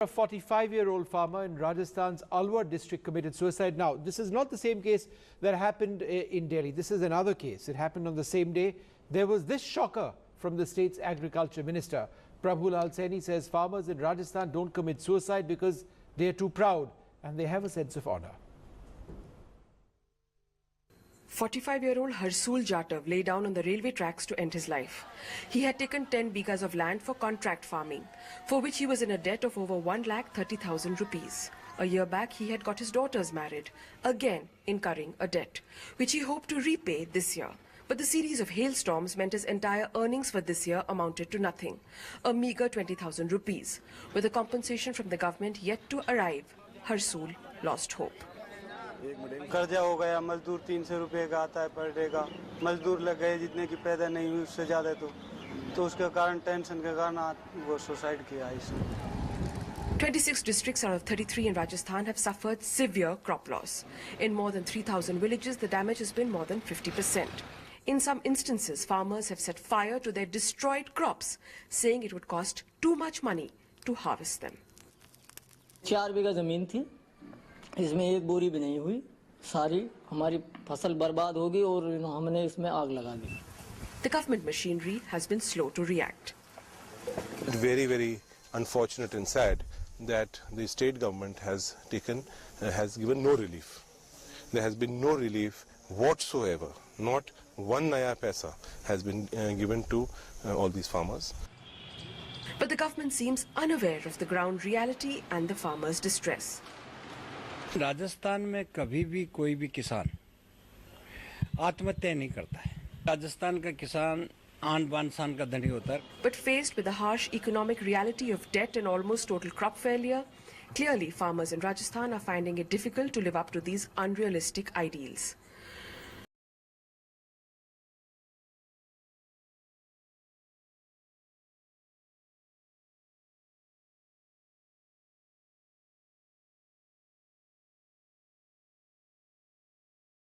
A 45-year-old farmer in Rajasthan's Alwar district committed suicide. Now, this is not the same case that happened in Delhi. This is another case. It happened on the same day. There was this shocker from the state's agriculture minister. Prabhulal Saini says farmers in Rajasthan don't commit suicide because they are too proud and they have a sense of honor. 45-year-old Harsool Jatav lay down on the railway tracks to end his life. He had taken 10 bighas of land for contract farming, for which he was in a debt of over 1,30,000 rupees. A year back, he had got his daughters married, again incurring a debt, which he hoped to repay this year. But the series of hailstorms meant his entire earnings for this year amounted to nothing, a meager 20,000 rupees. With a compensation from the government yet to arrive, Harsool lost hope. कर्जा हो गया, मजदूर 300 रुपए का आता है per day का, मजदूर लग गए जितने की पैदा नहीं हुई उससे ज्यादा, तो उसके कारण टेंशन के कारण वो सुसाइड किया इसने. 26 districts out of 33 in Rajasthan have suffered severe crop loss. In more than 3,000 villages, the damage has been more than 50%. In some instances, farmers have set fire to their destroyed crops, saying it would cost too much money to harvest them. 4 बीघा जमीन थी, इसमें एक बोरी भी नहीं हुई, सारी हमारी फसल बर्बाद होगी और हमने इसमें आग लगा दी. The government machinery has been slow to react. Very, very unfortunate and sad that the state government has given no relief. There has been no relief whatsoever. Not one naya paisa has been given to all these farmers. But the government seems unaware of the ground reality and the farmers' distress. Rajasthan में कभी भी कोई भी किसान आत्महत्या नहीं करता है. राजस्थान का किसान आन बान शान का धनी होता है. But faced with the harsh economic reality of debt and almost total crop failure, clearly farmers in Rajasthan are finding it difficult to live up to these unrealistic ideals.